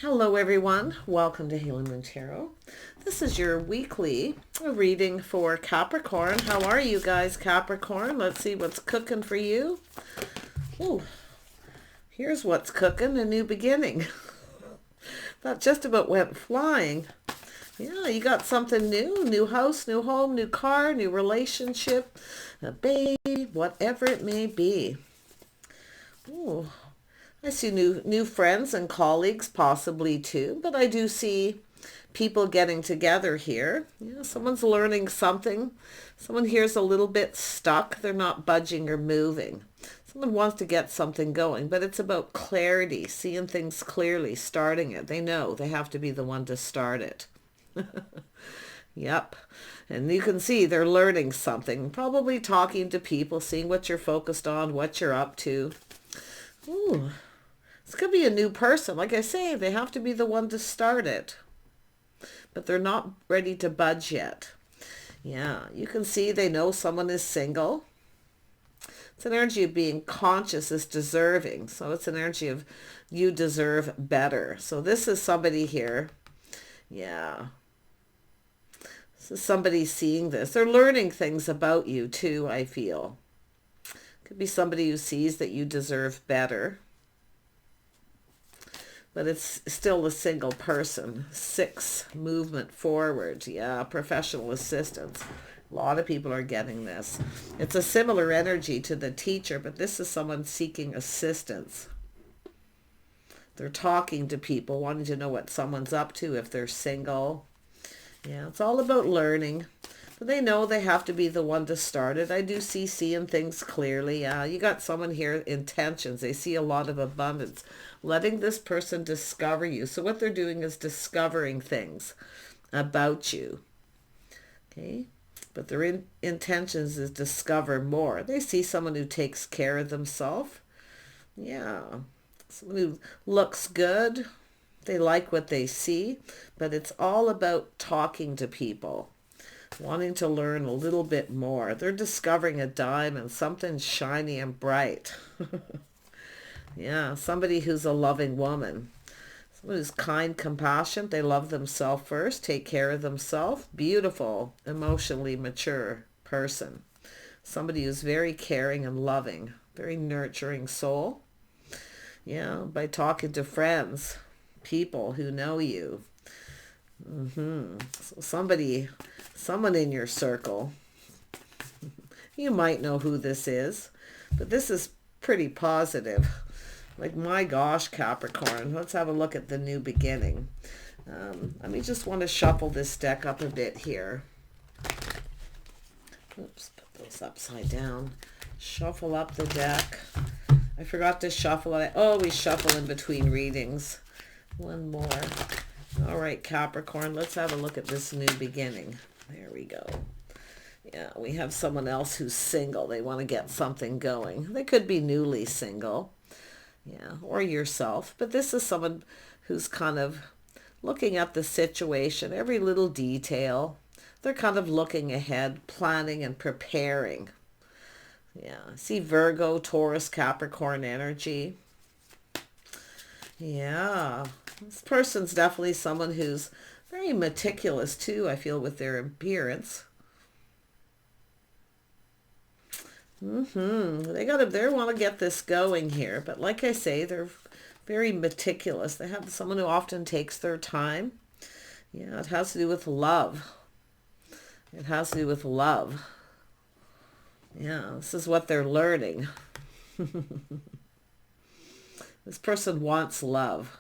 Hello everyone, welcome to Healing Moon Tarot. This is your weekly reading for Capricorn. How are you guys, Capricorn? Let's see what's cooking for you. Ooh, here's what's cooking, a new beginning. That just about went flying. Yeah, you got something new, new house, new home, new car, new relationship, a baby, whatever it may be. Ooh, I see new friends and colleagues possibly too, but I do see people getting together here. Yeah, someone's learning something. Someone here's a little bit stuck. They're not budging or moving. Someone wants to get something going, but it's about clarity, seeing things clearly, starting it. They know they have to be the one to start it. Yep. And you can see they're learning something, probably talking to people, seeing what you're focused on, what you're up to. Ooh. This could be a new person. Like I say, they have to be the one to start it. But they're not ready to budge yet. Yeah, you can see they know someone is single. It's an energy of being conscious is deserving. So it's an energy of you deserve better. So this is somebody here. Yeah. This is somebody seeing this. They're learning things about you too, I feel. Could be somebody who sees that you deserve better. But it's still a single person. 6, movement forward. Yeah, professional assistance. A lot of people are getting this. It's a similar energy to the teacher, but this is someone seeking assistance. They're talking to people, wanting to know what someone's up to if they're single. Yeah, it's all about learning. But they know they have to be the one to start it. I do see seeing things clearly. Yeah, you got someone here, intentions. They see a lot of abundance. Letting this person discover you. So what they're doing is discovering things about you. Okay? But their intentions is discover more. They see someone who takes care of themselves. Yeah. Someone who looks good. They like what they see. But it's all about talking to people. Wanting to learn a little bit more. They're discovering a diamond, something shiny and bright. Yeah, somebody who's a loving woman. Someone who's kind, compassionate. They love themselves first, take care of themselves. Beautiful, emotionally mature person. Somebody who's very caring and loving. Very nurturing soul. Yeah, by talking to friends, people who know you. So someone in your circle. You might know who this is, but this is pretty positive. Like, my gosh, Capricorn, let's have a look at the new beginning. Let me just want to shuffle this deck up a bit here. Oops, put those upside down. Shuffle up the deck. I forgot to shuffle it. I always shuffle in between readings. One more. All right, Capricorn, let's have a look at this new beginning. There we go. Yeah, we have someone else who's single. They want to get something going. They could be newly single. Yeah, or yourself. But this is someone who's kind of looking at the situation, every little detail. They're kind of looking ahead, planning and preparing. Yeah, see Virgo, Taurus, Capricorn energy. Yeah, this person's definitely someone who's very meticulous too, I feel, with their appearance. They want to get this going here, but like I say, they're very meticulous. They have someone who often takes their time. Yeah, it has to do with love. It has to do with love. Yeah, this is what they're learning. This person wants love.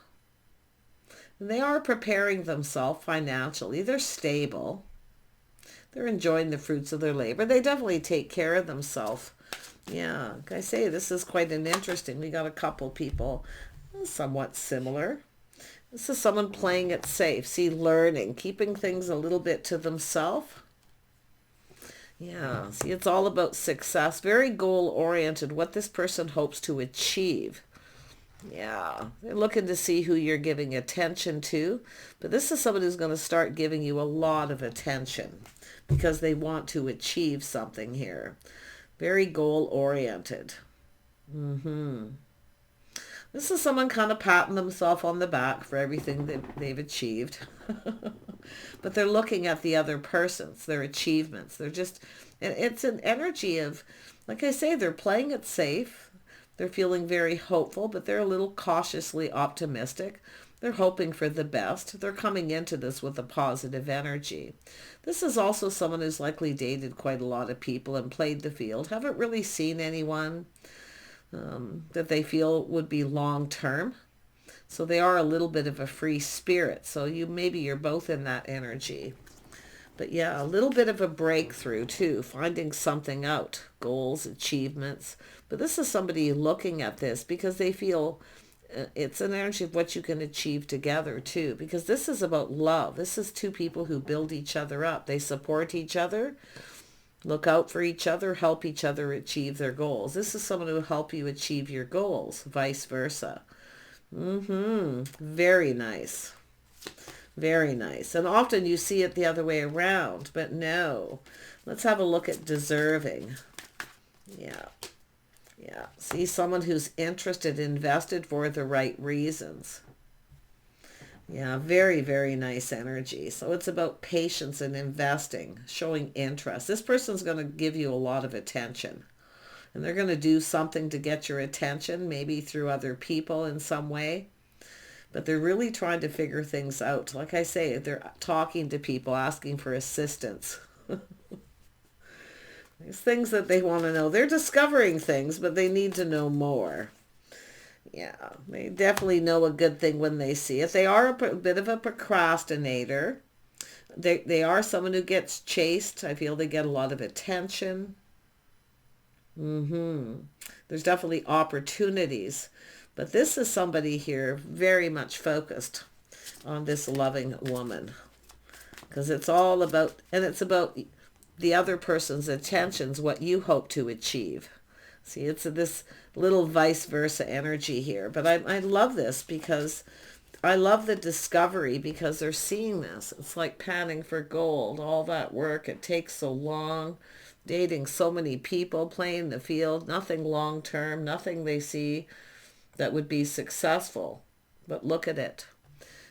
And they are preparing themselves financially. They're stable. They're enjoying the fruits of their labor. They definitely take care of themselves. Yeah, like I say, this is quite an interesting. We got a couple people somewhat similar. This is someone playing it safe. See, learning, keeping things a little bit to themselves. Yeah, see, it's all about success. Very goal-oriented, what this person hopes to achieve. Yeah, they're looking to see who you're giving attention to. But this is someone who's going to start giving you a lot of attention because they want to achieve something here. Very goal-oriented. They're This is someone kind of patting themselves on the back for everything that they've achieved. But they're looking at the other person's, their achievements. They're just, it's an energy of, like I say, they're playing it safe. They're feeling very hopeful, but they're a little cautiously optimistic. They're hoping for the best. They're coming into this with a positive energy. This is also someone who's likely dated quite a lot of people and played the field. Haven't really seen anyone that they feel would be long term. So they are a little bit of a free spirit. So maybe you're both in that energy. But yeah, a little bit of a breakthrough too, finding something out, goals, achievements. But this is somebody looking at this because they feel it's an energy of what you can achieve together too, because this is about love. This is two people who build each other up. They support each other, look out for each other, help each other achieve their goals. This is someone who will help you achieve your goals, vice versa. Very nice. Very nice. And often you see it the other way around, but no. Let's have a look at deserving. Yeah. Yeah. See, someone who's interested, invested for the right reasons. Yeah, very, very nice energy. So it's about patience and investing, showing interest. This person's going to give you a lot of attention. And they're going to do something to get your attention, maybe through other people in some way. But they're really trying to figure things out. Like I say, they're talking to people, asking for assistance. There's things that they want to know. They're discovering things, but they need to know more. Yeah, they definitely know a good thing when they see it. They are a bit of a procrastinator. They are someone who gets chased. I feel they get a lot of attention. There's definitely opportunities. But this is somebody here very much focused on this loving woman. Because it's all about, and it's about the other person's attentions, what you hope to achieve. See, it's this little vice versa energy here. But I love this because I love the discovery because they're seeing this. It's like panning for gold, all that work. It takes so long, dating so many people, playing the field, nothing long term, nothing they see that would be successful. But look at it.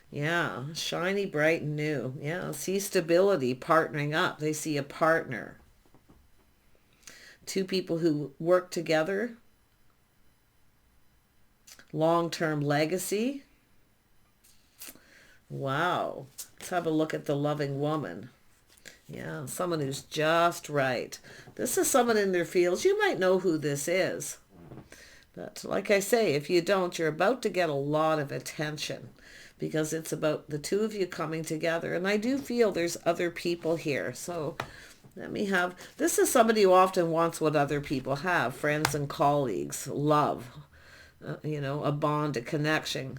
Yeah, shiny, bright, and new. Yeah, see stability, partnering up. They see a partner. Two people who work together. Long-term legacy. Wow. Let's have a look at the loving woman. Yeah, someone who's just right. This is someone in their fields. You might know who this is. But like I say, if you don't, you're about to get a lot of attention because it's about the two of you coming together. And I do feel there's other people here. So let me have, this is somebody who often wants what other people have, friends and colleagues, love, a bond, a connection,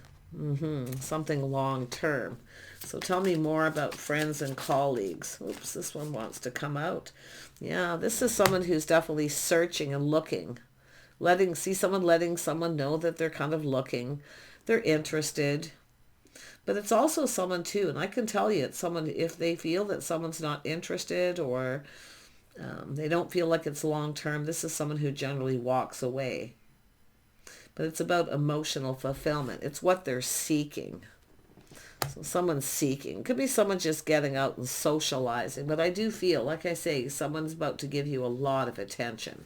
something long term. So tell me more about friends and colleagues. Oops, this one wants to come out. Yeah, this is someone who's definitely searching and looking. Letting someone know that they're kind of looking, they're interested. But it's also someone too, and I can tell you it's someone, if they feel that someone's not interested or they don't feel like it's long term, this is someone who generally walks away. But it's about emotional fulfillment. It's what they're seeking. So someone's seeking. Could be someone just getting out and socializing. But I do feel, like I say, someone's about to give you a lot of attention.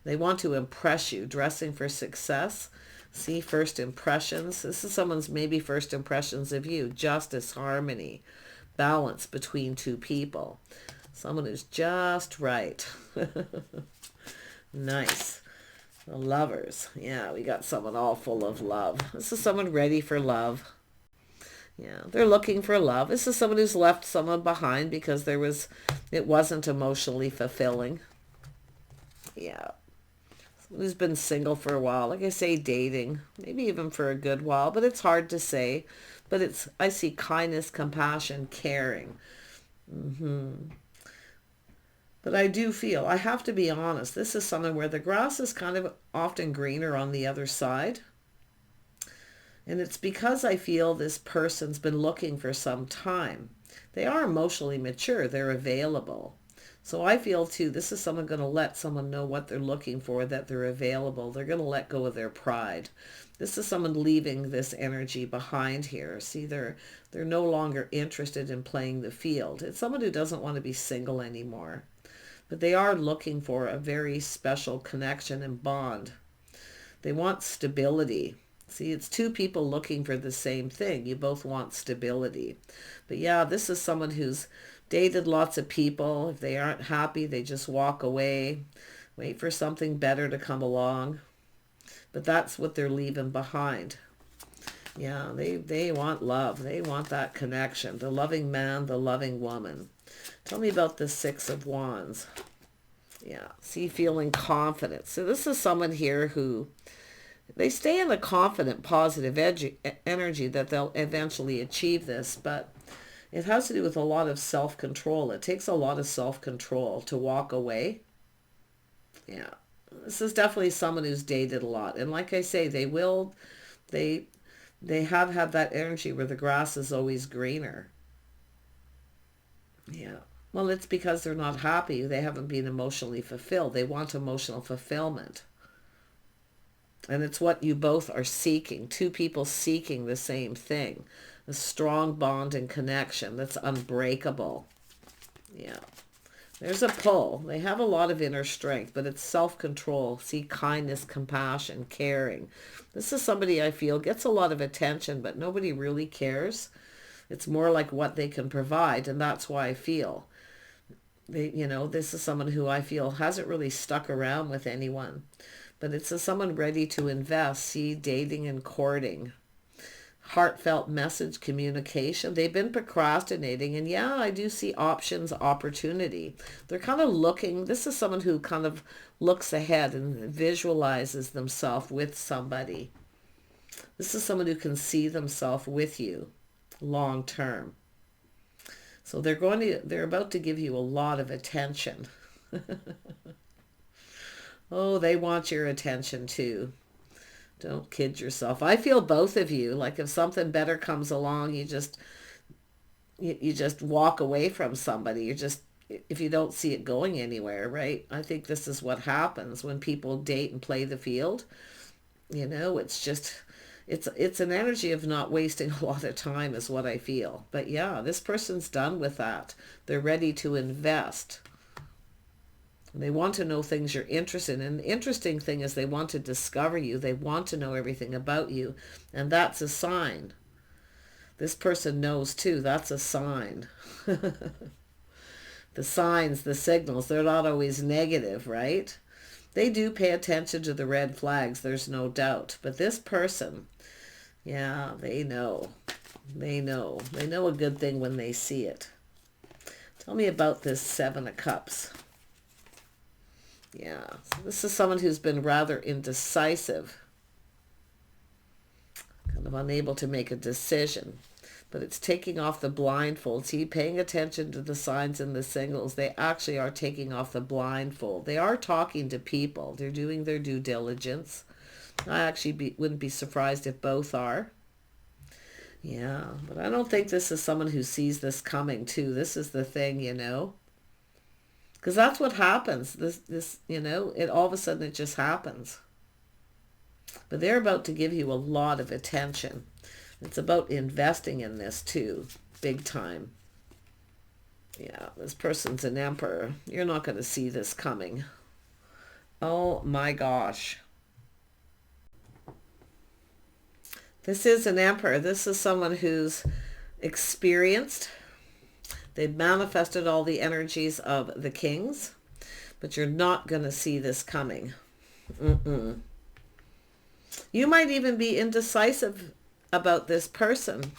They want to impress you, dressing for success. See, first impressions. This is someone's maybe first impressions of you. Justice, harmony, balance between two people. Someone who's just right. Nice. The lovers. Yeah, we got someone all full of love. This is someone ready for love. Yeah, they're looking for love. This is someone who's left someone behind because it wasn't emotionally fulfilling. Yeah. Who's been single for a while, like I say, dating, maybe even for a good while, but it's hard to say. But I see kindness, compassion, caring. But I do feel, I have to be honest, this is something where the grass is kind of often greener on the other side. And it's because I feel this person's been looking for some time. They are emotionally mature. They're available. So I feel too, this is someone going to let someone know what they're looking for, that they're available. They're going to let go of their pride. This is someone leaving this energy behind here. See, they're no longer interested in playing the field. It's someone who doesn't want to be single anymore. But they are looking for a very special connection and bond. They want stability. See, it's two people looking for the same thing. You both want stability. But yeah, this is someone who's dated lots of people. If they aren't happy, they just walk away, wait for something better to come along. But that's what they're leaving behind. Yeah, they want love. They want that connection. The loving man, the loving woman. Tell me about the Six of Wands. Yeah, see, feeling confident. So this is someone here who, they stay in a confident, positive energy that they'll eventually achieve this, but it has to do with a lot of self-control. It takes a lot of self-control to walk away. Yeah, this is definitely someone who's dated a lot. And like I say, they have had that energy where the grass is always greener. Yeah. Well, it's because they're not happy. They haven't been emotionally fulfilled. They want emotional fulfillment. And it's what you both are seeking. Two people seeking the same thing. A strong bond and connection that's unbreakable. Yeah. There's a pull. They have a lot of inner strength, but it's self-control. See, kindness, compassion, caring. This is somebody I feel gets a lot of attention, but nobody really cares. It's more like what they can provide, and that's why I feel. This is someone who I feel hasn't really stuck around with anyone. But it's someone ready to invest. See, dating and courting. Heartfelt message, communication. They've been procrastinating. And yeah, I do see options, opportunity. They're kind of looking. This is someone who kind of looks ahead and visualizes themselves with somebody. This is someone who can see themselves with you long term. So they're about to give you a lot of attention. Oh, they want your attention too. Don't kid yourself. I feel both of you. Like if something better comes along, you just walk away from somebody. If you don't see it going anywhere, right? I think this is what happens when people date and play the field. It's an energy of not wasting a lot of time is what I feel. But yeah, this person's done with that. They're ready to invest. They want to know things you're interested in. And the interesting thing is they want to discover you. They want to know everything about you. And that's a sign. This person knows too. That's a sign. The signs, the signals, they're not always negative, right? They do pay attention to the red flags. There's no doubt. But this person, yeah, they know. They know. They know a good thing when they see it. Tell me about this Seven of Cups. Yeah, so this is someone who's been rather indecisive, kind of unable to make a decision, but it's taking off the blindfold. See, paying attention to the signs and the signals, they actually are taking off the blindfold. They are talking to people. They're doing their due diligence. I actually wouldn't be surprised if both are. Yeah, but I don't think this is someone who sees this coming too. This is the thing, because that's what happens. It all of a sudden it just happens. But they're about to give you a lot of attention. It's about investing in this too, big time. Yeah, this person's an emperor. You're not going to see this coming. Oh my gosh. This is an emperor. This is someone who's experienced. They've manifested all the energies of the kings, but you're not going to see this coming. You might even be indecisive about this person.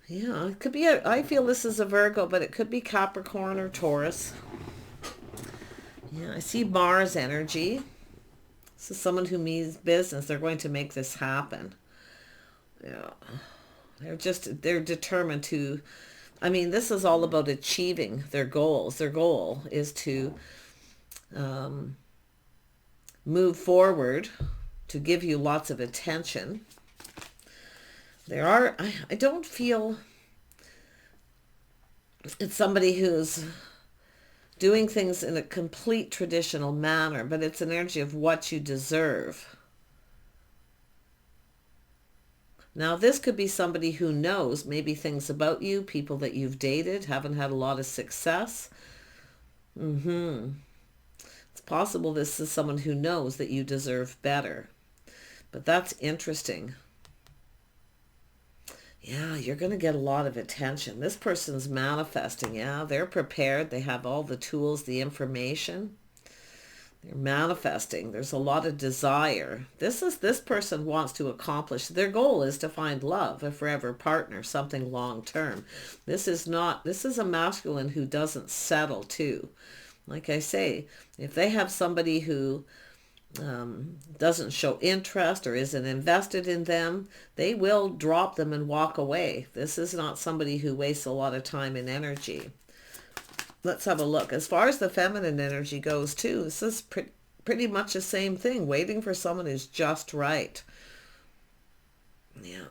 Yeah, it could be I feel this is a Virgo, but it could be Capricorn or Taurus. Yeah, I see Mars energy. This is someone who means business. They're going to make this happen. Yeah. They're determined to, this is all about achieving their goals. Their goal is to move forward, to give you lots of attention. I don't feel, It's somebody who's doing things in a complete traditional manner, but it's an energy of what you deserve. Now, this could be somebody who knows maybe things about you, people that you've dated, haven't had a lot of success. It's possible this is someone who knows that you deserve better. But that's interesting. Yeah, you're going to get a lot of attention. This person's manifesting. Yeah, they're prepared. They have all the tools, the information. They're manifesting. There's a lot of desire. This person wants to accomplish. Their goal is to find love, a forever partner, something long term. This is a masculine who doesn't settle too. Like I say, if they have somebody who doesn't show interest or isn't invested in them, they will drop them and walk away. This is not somebody who wastes a lot of time and energy. Let's have a look. As far as the feminine energy goes too, this is pretty much the same thing. Waiting for someone who's just right. Yeah.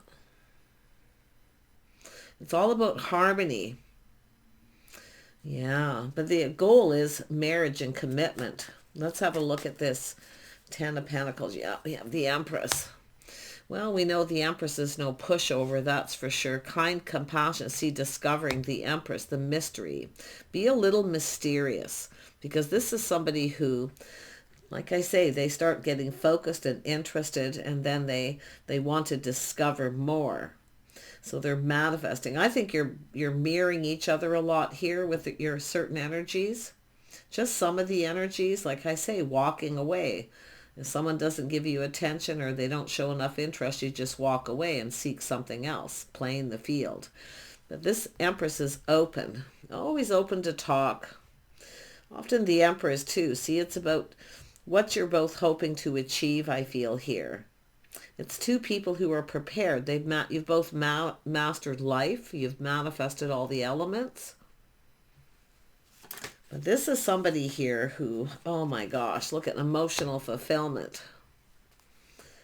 It's all about harmony. Yeah, but the goal is marriage and commitment. Let's have a look at this. 10 of Pentacles. Yeah, we have the Empress. Well, we know the Empress is no pushover, that's for sure. Kind, compassion. See, discovering the Empress, the mystery. Be a little mysterious, because this is somebody who, like I say, they start getting focused and interested, and then they want to discover more. So they're manifesting. I think you're mirroring each other a lot here with your certain energies. Just some of the energies, like I say, walking away. If someone doesn't give you attention or they don't show enough interest, you just walk away and seek something else, playing the field. But this Empress is open, always open to talk. Often the Empress too. See, it's about what you're both hoping to achieve, I feel here. It's two people who are prepared. You've both mastered life. You've manifested all the elements. But this is somebody here who, oh my gosh, look at emotional fulfillment.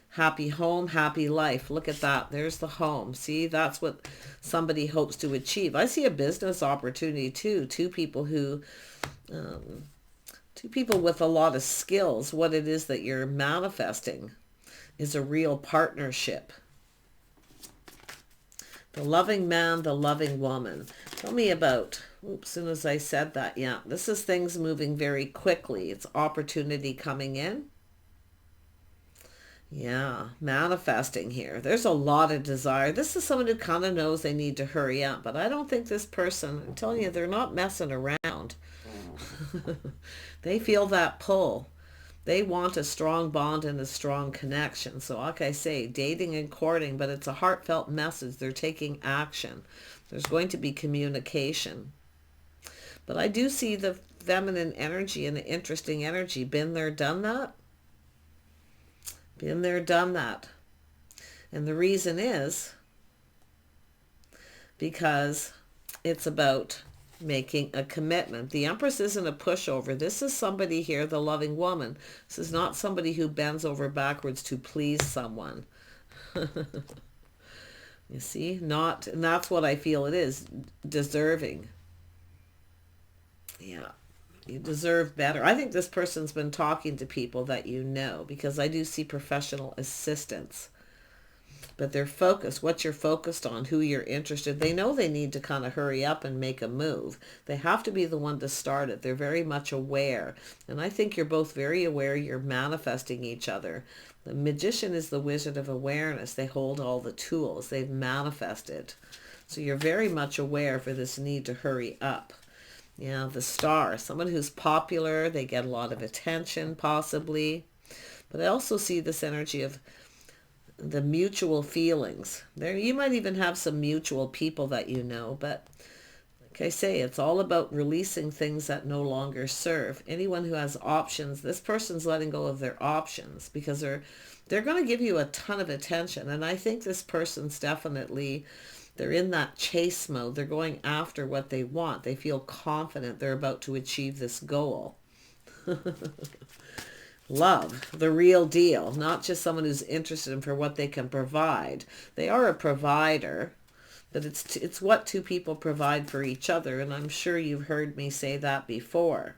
Happy home, happy life. Look at that. There's the home. See, that's what somebody hopes to achieve. I see a business opportunity too. Two people with a lot of skills. What it is that you're manifesting is a real partnership. The loving man, the loving woman. Tell me about, oops, as soon as I said that, yeah, this is things moving very quickly. It's opportunity coming in. Yeah, manifesting here. There's a lot of desire. This is someone who kind of knows they need to hurry up, but I don't think this person, I'm telling you, they're not messing around. They feel that pull. They want a strong bond and a strong connection. So like I say, dating and courting, but it's a heartfelt message. They're taking action. There's going to be communication. But I do see the feminine energy and the interesting energy. Been there, done that. Been there, done that. And the reason is because it's about making a commitment. The Empress isn't a pushover. This is somebody here, the loving woman. This is not somebody who bends over backwards to please someone. You see, not, and that's what I feel it is, deserving. Yeah, you deserve better. I think this person's been talking to people that you know, because I do see professional assistance. But they're focused, what you're focused on, who you're interested. They know they need to kind of hurry up and make a move. They have to be the one to start it. They're very much aware. And I think you're both very aware. You're manifesting each other. The magician is the wizard of awareness. They hold all the tools. They've manifested. So you're very much aware for this need to hurry up. Yeah, the star, someone who's popular. They get a lot of attention, possibly. But I also see this energy of the mutual feelings. There, you might even have some mutual people that you know, but like I say, it's all about releasing things that no longer serve. Anyone who has options, this person's letting go of their options, because they're going to give you a ton of attention. And I think this person's definitely, they're in that chase mode. They're going after what they want. They feel confident they're about to achieve this goal. Love, the real deal, not just someone who's interested in for what they can provide. They are a provider, But it's what two people provide for each other, and I'm sure you've heard me say that before.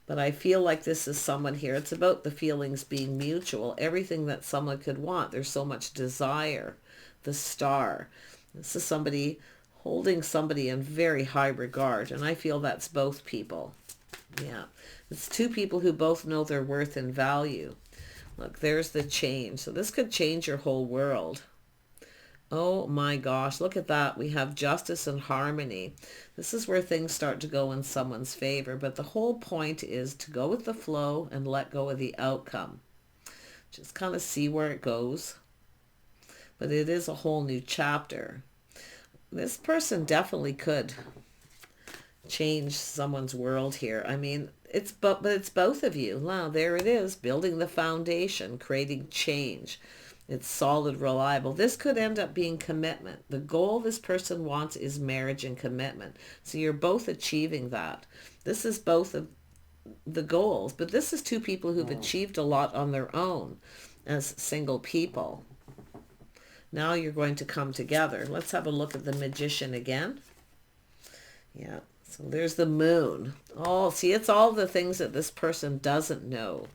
But I feel like this is someone here. It's about the feelings being mutual. Everything that someone could want. There's so much desire. The Star. This is somebody holding somebody in very high regard. And I feel that's both people. Yeah. It's two people who both know their worth and value. Look, there's the change. So this could change your whole world. Oh my gosh, look at that. We have justice and harmony. This is where things start to go in someone's favor. But the whole point is to go with the flow and let go of the outcome. Just kind of see where it goes. But it is a whole new chapter. This person definitely could change someone's world here. I mean, it's both of you. Wow, there it is. Building the foundation, creating change. It's solid, reliable. This could end up being commitment. The goal this person wants is marriage and commitment. So you're both achieving that. This is both of the goals, but this is two people who've achieved a lot on their own as single people. Now you're going to come together. Let's have a look at the Magician again. Yeah, so there's the Moon. Oh, see, it's all the things that this person doesn't know.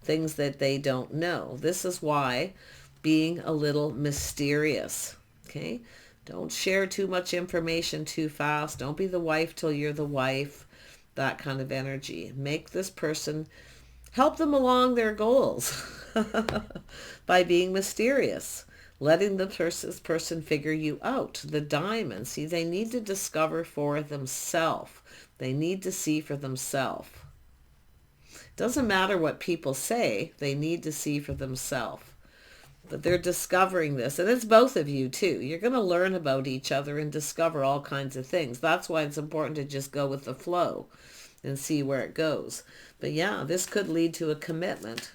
Things that they don't know. This is why being a little mysterious, okay? Don't share too much information too fast. Don't be the wife till you're the wife. That kind of energy. Make this person, help them along their goals by being mysterious. Letting the person figure you out. The Diamond. See, they need to discover for themselves. They need to see for themselves. Doesn't matter what people say. They need to see for themselves. But they're discovering this. And it's both of you too. You're going to learn about each other and discover all kinds of things. That's why it's important to just go with the flow and see where it goes. But yeah, this could lead to a commitment.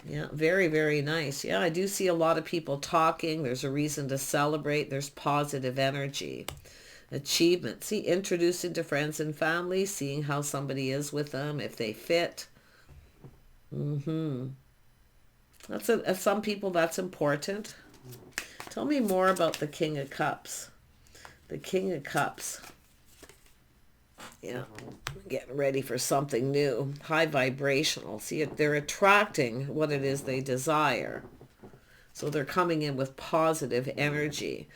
Yeah, very, very nice. Yeah, I do see a lot of people talking. There's a reason to celebrate. There's positive energy. Achievement. See, introducing to friends and family, seeing how somebody is with them, if they fit. That's some people that's important. Tell me more about the King of Cups. The King of Cups. Yeah, getting ready for something new. High vibrational. See, they're attracting what it is they desire. So they're coming in with positive energy.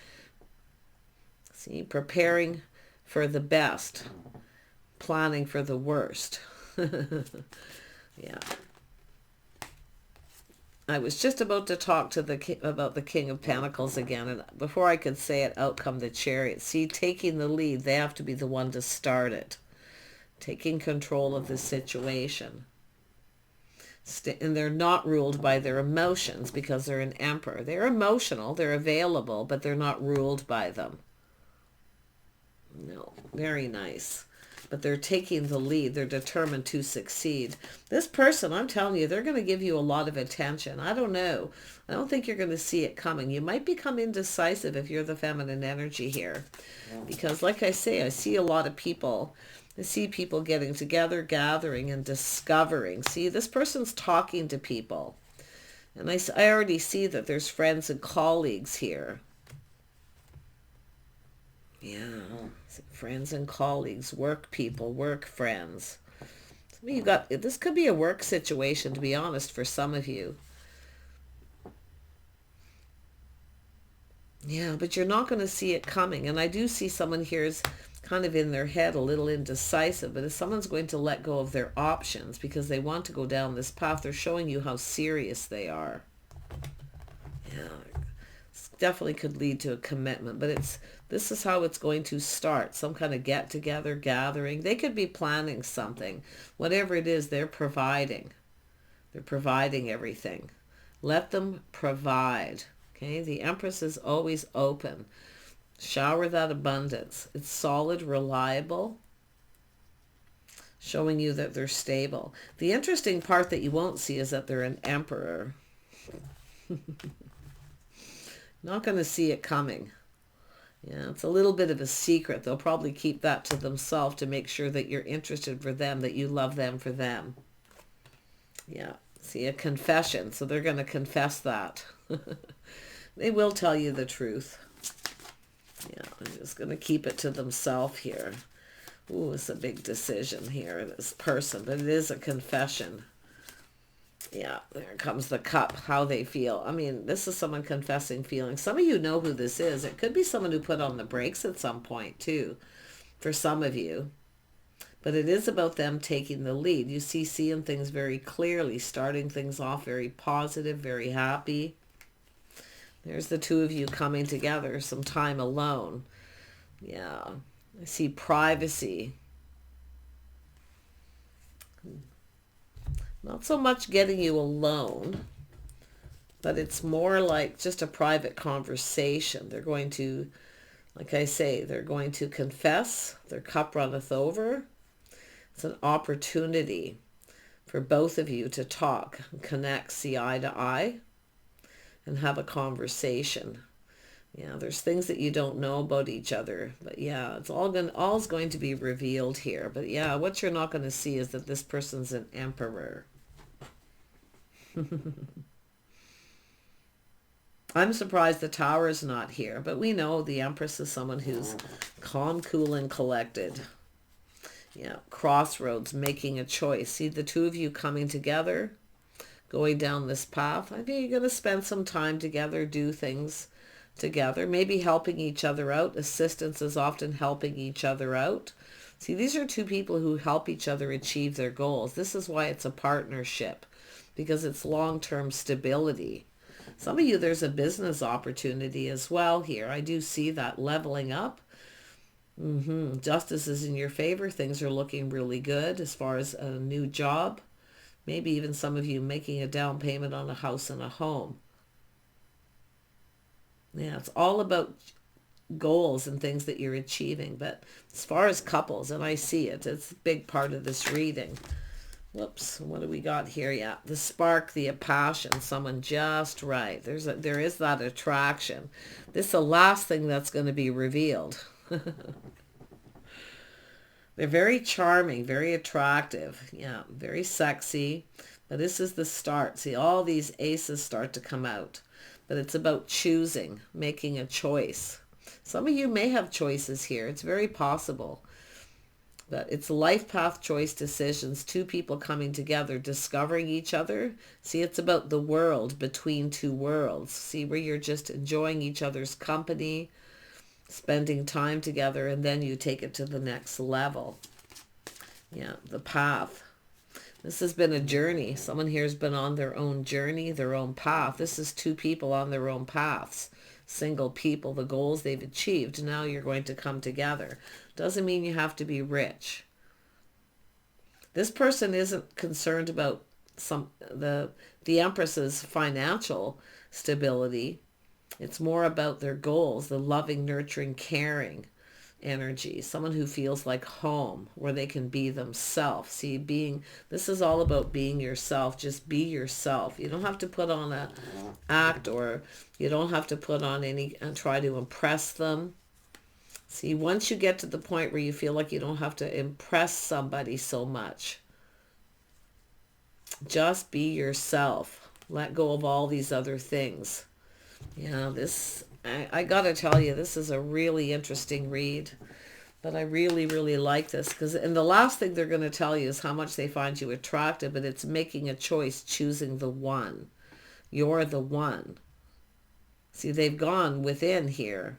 See, preparing for the best. Planning for the worst. Yeah. I was just about to talk to about the King of Pentacles again, and before I could say it, out come the Chariot. See, taking the lead, they have to be the one to start it. Taking control of the situation. And they're not ruled by their emotions because they're an Emperor. They're emotional, they're available, but they're not ruled by them. No, very nice. But they're taking the lead. They're determined to succeed. This person, I'm telling you, they're going to give you a lot of attention. I don't know. I don't think you're going to see it coming. You might become indecisive if you're the feminine energy here. Because like I say, I see a lot of people. I see people getting together, gathering, and discovering. See, this person's talking to people. And I already see that there's friends and colleagues here. Yeah, friends and colleagues, work people, work friends. This could be a work situation, to be honest, for some of you. Yeah, but you're not going to see it coming. And I do see someone here is kind of in their head, a little indecisive. But if someone's going to let go of their options because they want to go down this path, they're showing you how serious they are. Yeah, definitely could lead to a commitment, but this is how it's going to start. Some kind of get together, gathering. They could be planning something. Whatever it is, they're providing. They're providing everything. Let them provide. Okay, the Empress is always open. Shower that abundance. It's solid, reliable, showing you that they're stable. The interesting part that you won't see is that they're an Emperor. Not going to see it coming. Yeah, it's a little bit of a secret. They'll probably keep that to themselves to make sure that you're interested for them, that you love them for them. Yeah, see, a confession. So they're going to confess that. They will tell you the truth. I'm just going to keep it to themselves here. Ooh, it's a big decision here, this person, but it is a confession. Yeah, there comes the cup, how they feel. I mean, this is someone confessing feelings. Some of you know who this is. It could be someone who put on the brakes at some point, too, for some of you. But it is about them taking the lead. You see, seeing things very clearly, starting things off very positive, very happy. There's the two of you coming together, some time alone. Yeah, I see privacy. Not so much getting you alone, but it's more like just a private conversation. They're going to, like I say, they're going to confess. Their cup runneth over. It's an opportunity for both of you to talk, connect, see eye to eye, and have a conversation. Yeah, there's things that you don't know about each other, but yeah, it's all's going to be revealed here. But yeah, what you're not going to see is that this person's an emperor. I'm surprised the Tower is not here, but we know the Empress is someone who's calm, cool, and collected. Yeah, crossroads, making a choice. See the two of you coming together, going down this path. I think you're going to spend some time together, do things together, maybe helping each other out. Assistance is often helping each other out. See, these are two people who help each other achieve their goals. This is why it's a partnership, because it's long-term stability. Some of you, there's a business opportunity as well here. I do see that leveling up. Justice is in your favor. Things are looking really good as far as a new job. Maybe even some of you making a down payment on a house and a home. Yeah, it's all about goals and things that you're achieving. But as far as couples, and I see it, it's a big part of this reading. Whoops, what do we got here? Yeah, the spark, the passion, someone just right. There is that attraction. This is the last thing that's going to be revealed. They're very charming, very attractive. Yeah, very sexy. But this is the start. See, all these aces start to come out. But it's about choosing, making a choice. Some of you may have choices here. It's very possible. But it's life path choice decisions, two people coming together, discovering each other. See, it's about the world between two worlds. See, where you're just enjoying each other's company, spending time together, and then you take it to the next level. Yeah, the path. This has been a journey. Someone here has been on their own journey, their own path. This is two people on their own paths. Single people, the goals they've achieved. Now you're going to come together. Doesn't mean you have to be rich. This person isn't concerned about the Empress's financial stability. It's more about their goals, the loving, nurturing, caring energy. Someone who feels like home, where they can be themselves. See, this is all about being yourself. Just be yourself. You don't have to put on an act, or you don't have to put on any and try to impress them. See, once you get to the point where you feel like you don't have to impress somebody so much, just be yourself. Let go of all these other things. Yeah, I gotta tell you, this is a really interesting read. But I really, really like this. And the last thing they're going to tell you is how much they find you attractive. But it's making a choice, choosing the one. You're the one. See, they've gone within here.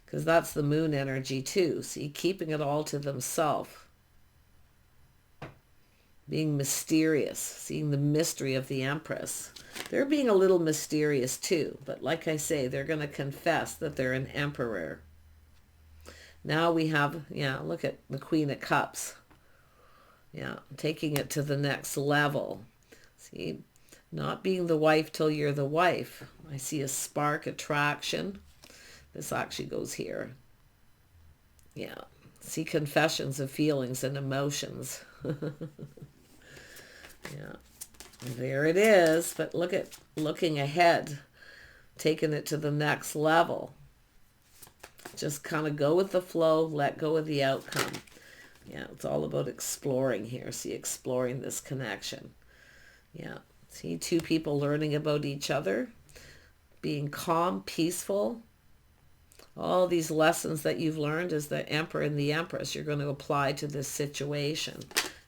Because that's the moon energy too. See, keeping it all to themselves. Being mysterious. Seeing the mystery of the Empress. They're being a little mysterious too. But like I say, they're going to confess that they're an emperor. Now we have, yeah, look at the Queen of Cups. Yeah, taking it to the next level. See, not being the wife till you're the wife. I see a spark, attraction. This actually goes here. Yeah. See, confessions of feelings and emotions. Yeah. There it is. But look at looking ahead. Taking it to the next level. Just kind of go with the flow. Let go of the outcome. Yeah, it's all about exploring here. See, exploring this connection. Yeah. See, two people learning about each other. Being calm, peaceful. All these lessons that you've learned as the Emperor and the Empress, you're going to apply to this situation.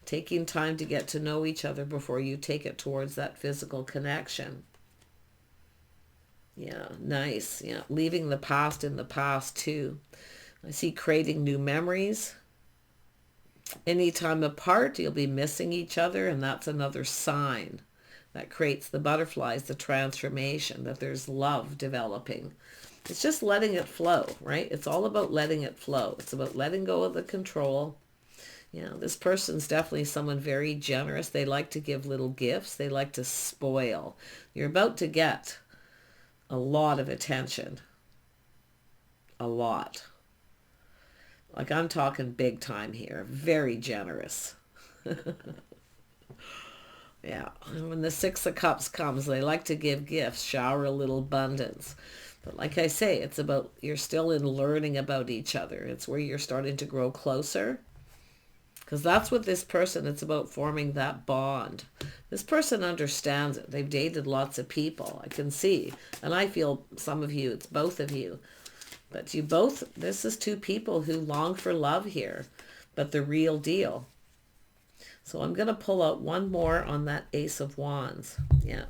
Taking time to get to know each other before you take it towards that physical connection. Yeah, nice. Yeah, leaving the past in the past too. I see creating new memories. Anytime apart, you'll be missing each other, and that's another sign that creates the butterflies, the transformation, that there's love developing. It's just letting it flow, right? It's all about letting it flow. It's about letting go of the control. You know, this person's definitely someone very generous. They like to give little gifts. They like to spoil. You're about to get a lot of attention. A lot. Like, I'm talking big time here. Very generous. Yeah. And when the Six of Cups comes, they like to give gifts, shower a little abundance. But like I say, it's about, you're still in learning about each other. It's where you're starting to grow closer. Because that's what this person, it's about forming that bond. This person understands it. They've dated lots of people, I can see. And I feel some of you, it's both of you. But you both, this is two people who long for love here, but the real deal. So I'm going to pull out one more on that Ace of Wands. Yeah.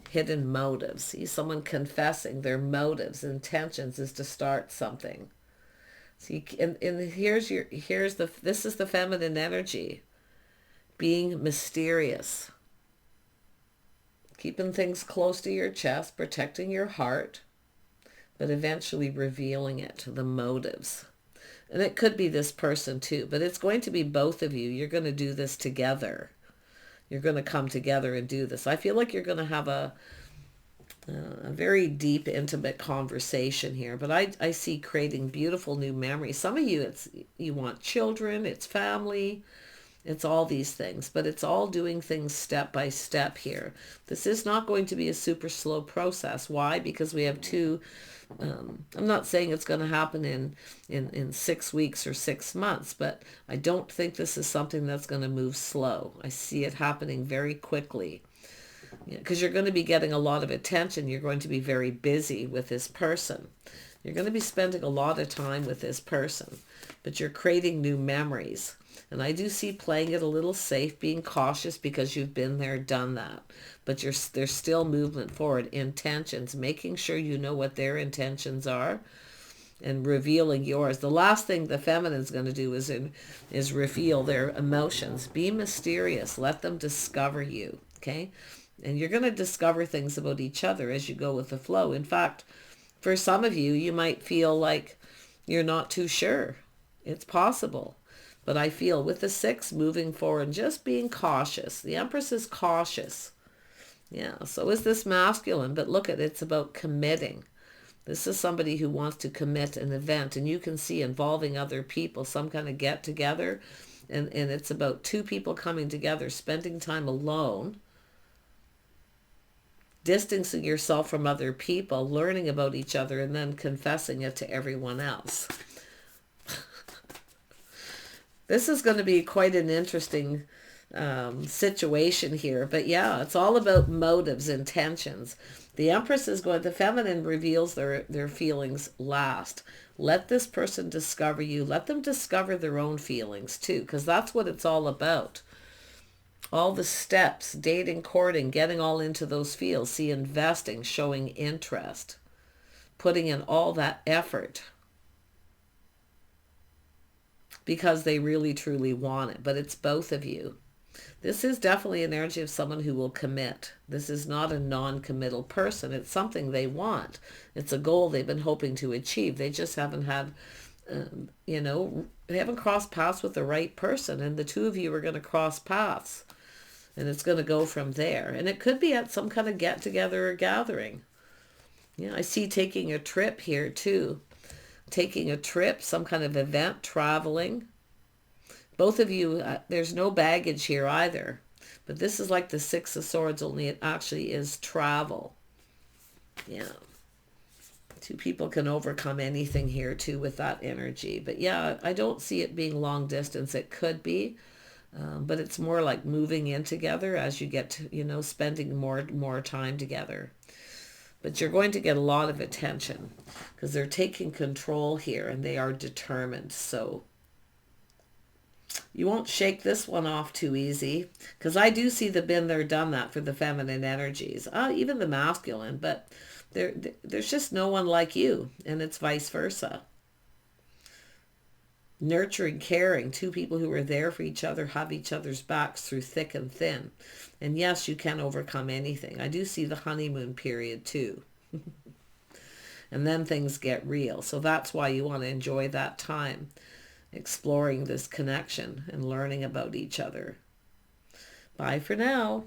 Hidden motives. See, someone confessing their motives, intentions is to start something. See, and this is the feminine energy. Being mysterious. Keeping things close to your chest, protecting your heart, but eventually revealing it, the motives. And it could be this person too, but it's going to be both of you. You're going to do this together. You're going to come together and do this. I feel like you're going to have a very deep, intimate conversation here. But I see creating beautiful new memories. Some of you, you want children, it's family, it's all these things. But it's all doing things step by step here. This is not going to be a super slow process. Why? Because we have two... I'm not saying it's going to happen in 6 weeks or 6 months, but I don't think this is something that's going to move slow. I see it happening very quickly. Because you're going to be getting a lot of attention. You're going to be very busy with this person. You're going to be spending a lot of time with this person, but you're creating new memories. And I do see playing it a little safe, being cautious because you've been there, done that. But there's still movement forward, intentions, making sure you know what their intentions are and revealing yours. The last thing the feminine's going to do is reveal their emotions. Be mysterious. Let them discover you, okay? And you're going to discover things about each other as you go with the flow. In fact, for some of you, you might feel like you're not too sure. It's possible. But I feel with the 6 moving forward, just being cautious. The Empress is cautious. Yeah, so is this masculine. But look at it, it's about committing. This is somebody who wants to commit an event. And you can see involving other people, some kind of get together. And it's about 2 people coming together, spending time alone, distancing yourself from other people, learning about each other, and then confessing it to everyone else. This is going to be quite an interesting situation here. But yeah, it's all about motives, intentions. The Empress is going, the feminine reveals their feelings last. Let this person discover you. Let them discover their own feelings too, because that's what it's all about. All the steps, dating, courting, getting all into those fields. See, investing, showing interest, putting in all that effort. Because they really truly want it. But it's both of you. This is definitely an energy of someone who will commit. This is not a non-committal person. It's something they want. It's a goal they've been hoping to achieve. They just haven't had, they haven't crossed paths with the right person. And the 2 of you are going to cross paths. And it's going to go from there. And it could be at some kind of get-together or gathering. Yeah, I see taking a trip here too. Taking a trip, some kind of event, traveling. Both of you, there's no baggage here either. But this is like the 6 of Swords, only it actually is travel. Yeah. 2 people can overcome anything here too with that energy. But yeah, I don't see it being long distance. It could be. But it's more like moving in together as you get to, spending more time together. But you're going to get a lot of attention because they're taking control here and they are determined. So you won't shake this one off too easy, because I do see the been there, done that for the feminine energies, even the masculine, but there's just no one like you, and it's vice versa. Nurturing, caring, two people who are there for each other, have each other's backs through thick and thin. And yes, you can overcome anything. I do see the honeymoon period too. And then things get real. So that's why you want to enjoy that time, exploring this connection and learning about each other. Bye for now.